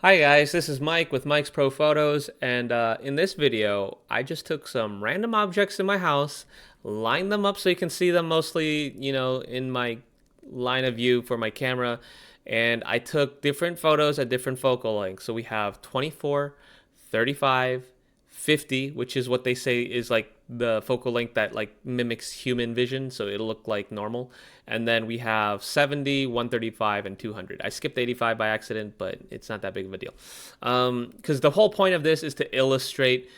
Hi guys, this is Mike with Mike's Pro Photos, and in this video, I just took some random objects in my house, lined them up so you can see them mostly, in my line of view for my camera, and I took different photos at different focal lengths. So we have 24, 35, 50, which is what they say is like the focal length that like mimics human vision, so it'll look like normal. And then we have 70, 135, and 200. I skipped 85 by accident, but it's not that big of a deal. Because the whole point of this is to illustrate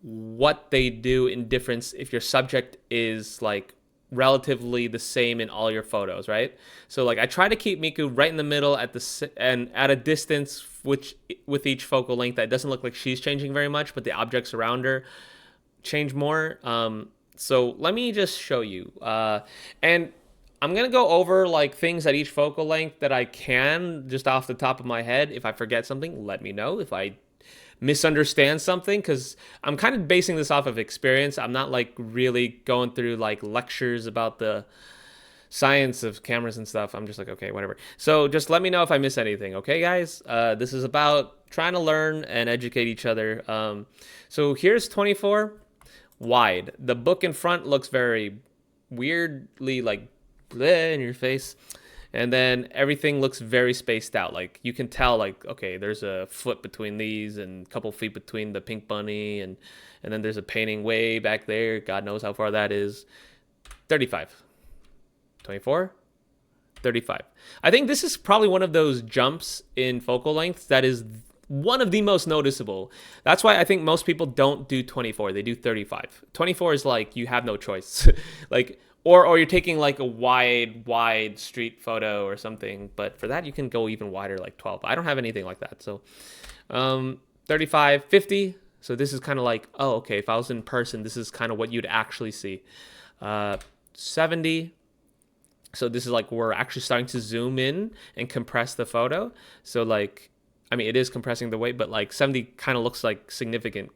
what they do in difference if your subject is like relatively the same in all your photos, right? So like I try to keep Miku right in the middle and at a distance which with each focal length that doesn't look like she's changing very much, but the objects around her change more. So let me just show you. And I'm gonna go over like things at each focal length that I can just off the top of my head. If I forget something, let me know. If I misunderstand something, because I'm kind of basing this off of experience. I'm not like really going through like lectures about the science of cameras and stuff. I'm just like, okay, whatever. So just let me know if I miss anything, okay, guys? This is about trying to learn and educate each other. So here's 24 wide. The book in front looks very weirdly like bleh in your face. And then everything looks very spaced out. Like you can tell, like, okay, there's a foot between these and a couple feet between the pink bunny, and then there's a painting way back there. God knows how far that is. 35, 24, 35. I think this is probably one of those jumps in focal length that is one of the most noticeable. That's why I think most people don't do 24. They do 35. 24 is like you have no choice. Like or you're taking like a wide street photo or something, but for that you can go even wider like 12. I don't have anything like that. So 35, 50. So this is kind of like, oh, okay, if I was in person, this is kind of what you'd actually see. 70. So this is like we're actually starting to zoom in and compress the photo. So like, I mean, it is compressing the weight, but like 70 kind of looks like significant.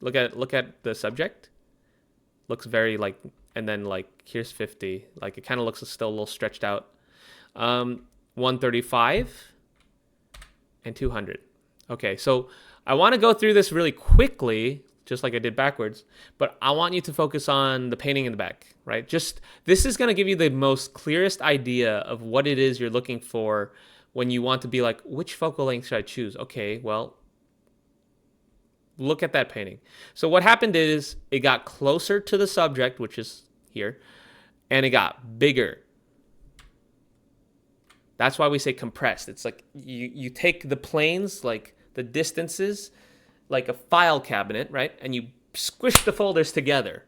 Look at the subject. Looks very like, and then like here's 50. Like it kind of looks still a little stretched out. 135 and 200. Okay, so I want to go through this really quickly, just like I did backwards, but I want you to focus on the painting in the back, right? Just this is going to give you the most clearest idea of what it is you're looking for when you want to be like, which focal length should I choose? Okay, well, look at that painting. So what happened is it got closer to the subject, which is here, and it got bigger. That's why we say compressed. It's like you take the planes, like the distances, like a file cabinet, right? And you squish the folders together.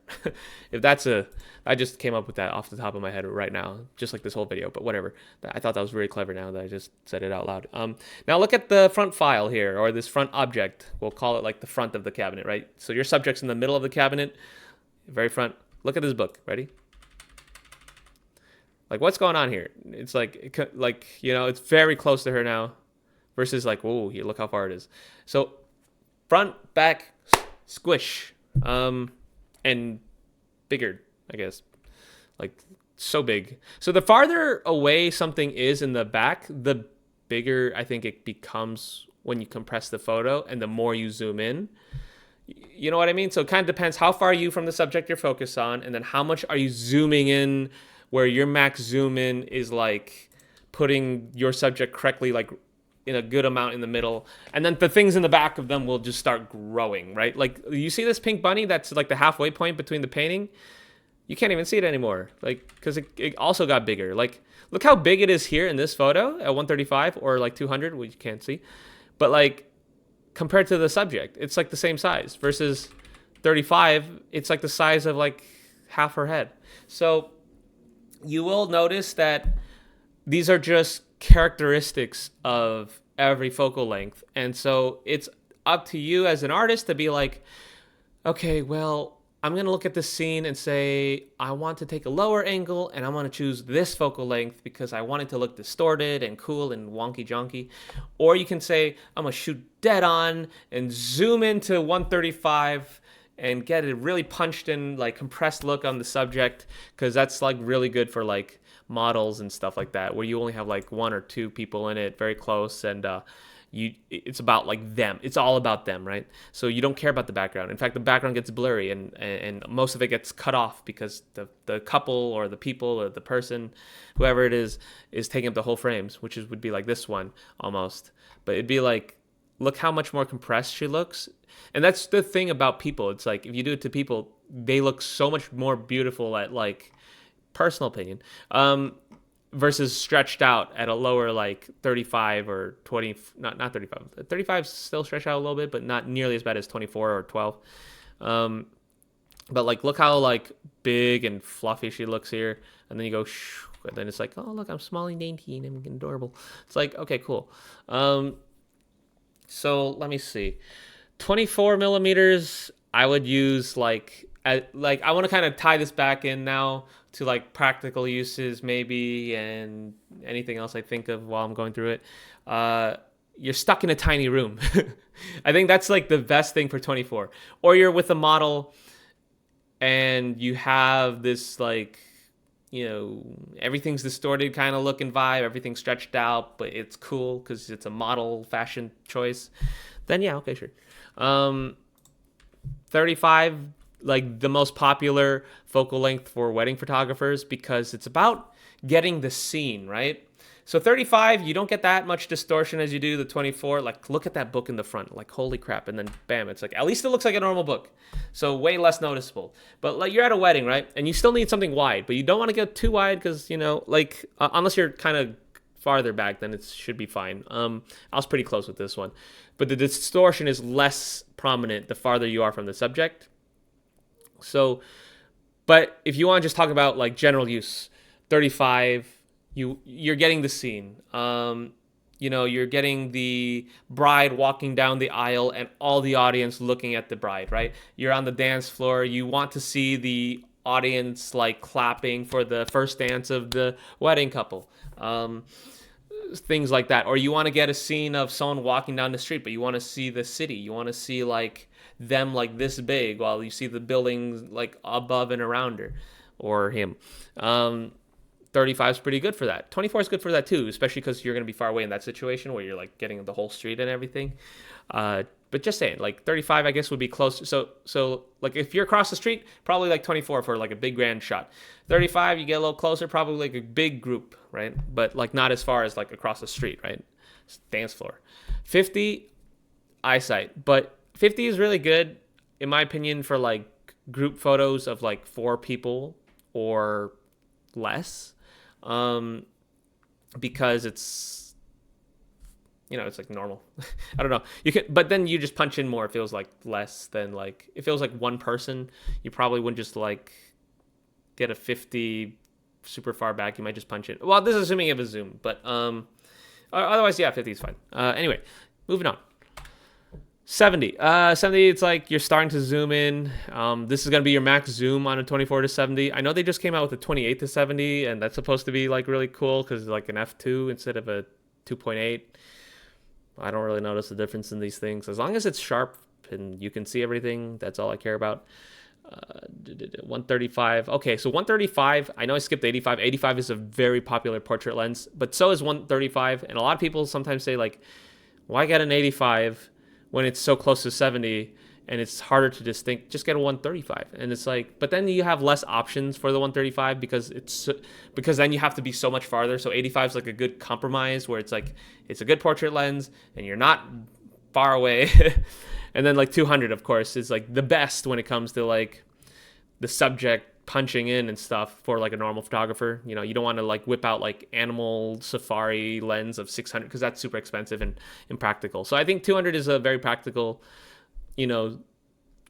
If that's a, I just came up with that off the top of my head right now, just like this whole video, but whatever. I thought that was really clever now that I just said it out loud. Now look at the front file here, or this front object. We'll call it like the front of the cabinet, right? So your subject's in the middle of the cabinet, very front. Look at this book. Ready? Like what's going on here? It's like it's very close to her now, versus like whoa, look how far it is. So front, back, squish, and bigger, I guess, like so big. So the farther away something is in the back, the bigger I think it becomes when you compress the photo, and the more you zoom in. You know what I mean? So it kind of depends how far are you from the subject you're focused on, and then how much are you zooming in, where your max zoom in is like putting your subject correctly, like in a good amount in the middle, and then the things in the back of them will just start growing, right? Like you see this pink bunny that's like the halfway point between the painting. You can't even see it anymore, like because it also got bigger. Like look how big it is here in this photo at 135 or like 200, which you can't see, but like compared to the subject, it's like the same size. Versus 35, it's like the size of like half her head. So you will notice that these are just characteristics of every focal length. And so it's up to you as an artist to be like, okay, well, I'm going to look at this scene and say, I want to take a lower angle and I want to choose this focal length because I want it to look distorted and cool and wonky jonky. Or you can say, I'm going to shoot dead on and zoom into 135 and get a really punched in, like compressed look on the subject, because that's like really good for like models and stuff like that, where you only have like one or two people in it very close, and it's about like them. It's all about them, right? So you don't care about the background. In fact, the background gets blurry, and most of it gets cut off because the couple or the people or the person, whoever it is taking up the whole frames, which would be like this one almost. But it'd be like, look how much more compressed she looks. And that's the thing about people. It's like if you do it to people, they look so much more beautiful at, like, personal opinion, versus stretched out at a lower, like 35 or 20, not 35. 35 still stretched out a little bit, but not nearly as bad as 24 or 12. But like, look how like big and fluffy she looks here, and then you go shh, and then it's like, oh look, I'm small and dainty and I'm adorable. It's like, okay, cool. So let me see. 24 millimeters, I would use like I want to kind of tie this back in now to like practical uses maybe, and anything else I think of while I'm going through it. You're stuck in a tiny room. I think that's like the best thing for 24. Or you're with a model and you have this like, everything's distorted kind of look and vibe, everything's stretched out, but it's cool because it's a model fashion choice. Then yeah, okay, sure. 35, like the most popular focal length for wedding photographers, because it's about getting the scene, right? So 35, you don't get that much distortion as you do the 24. Like, look at that book in the front, like, holy crap. And then bam, it's like, at least it looks like a normal book. So way less noticeable. But like, you're at a wedding, right? And you still need something wide, but you don't want to get too wide because, unless you're kind of farther back, then it should be fine. I was pretty close with this one. But the distortion is less prominent the farther you are from the subject. So, but if you want to just talk about like general use, 35, you're getting the scene. You're getting the bride walking down the aisle and all the audience looking at the bride, right? You're on the dance floor. You want to see the audience like clapping for the first dance of the wedding couple. Things like that. Or you want to get a scene of someone walking down the street, but you want to see the city. You want to see like them like this big while you see the buildings like above and around her or him. 35 is pretty good for that. 24 is good for that too, especially because you're going to be far away in that situation where you're like getting the whole street and everything. But just saying, like 35, I guess would be close. So like if you're across the street, probably like 24 for like a big grand shot. 35, you get a little closer, probably like a big group, right? But like not as far as like across the street, right? Dance floor. 50, eyesight. But 50 is really good, in my opinion, for like group photos of like 4 people or less. Because it's like normal. I don't know. But then you just punch in more. It feels like less than like, if it was like one person, you probably wouldn't just like get a 50 super far back. You might just punch in. Well, this is assuming you have a zoom, but otherwise, yeah, 50 is fine. Anyway, moving on. 70. 70, it's like you're starting to zoom in. This is going to be your max zoom on a 24 to 70. I know they just came out with a 28 to 70, and that's supposed to be like really cool because it's like an f2 instead of a 2.8. I don't really notice the difference in these things. As long as it's sharp and you can see everything, that's all I care about. 135. Okay, so 135, I know I skipped 85. 85 is a very popular portrait lens, but so is 135. And a lot of people sometimes say like, why get an 85 when it's so close to 70 and it's harder to distinct? Just get a 135. And it's like, but then you have less options for the 135 because then you have to be so much farther. So 85 is like a good compromise where it's like, it's a good portrait lens and you're not far away. And then like 200, of course, is like the best when it comes to like the subject punching in and stuff for like a normal photographer. You don't want to like whip out like animal safari lens of 600 because that's super expensive and impractical. So I think 200 is a very practical,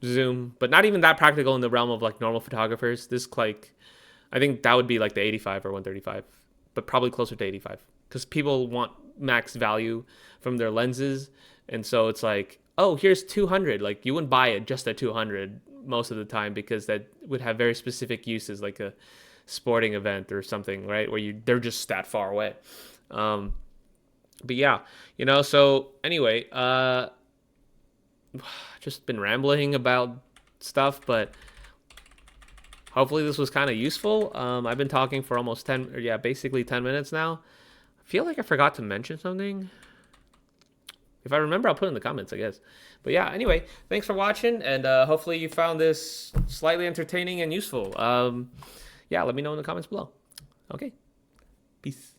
zoom, but not even that practical in the realm of like normal photographers. I think that would be like the 85 or 135, but probably closer to 85 because people want max value from their lenses. And so it's like, oh, here's 200. Like you wouldn't buy it just at 200 most of the time because that would have very specific uses, like a sporting event or something, right? Where they're just that far away. But yeah, so anyway, just been rambling about stuff, but hopefully this was kind of useful. I've been talking for almost basically 10 minutes now. I feel like I forgot to mention something. If I remember, I'll put it in the comments, I guess. But yeah, anyway, thanks for watching, and hopefully you found this slightly entertaining and useful. Yeah, let me know in the comments below. Okay, peace.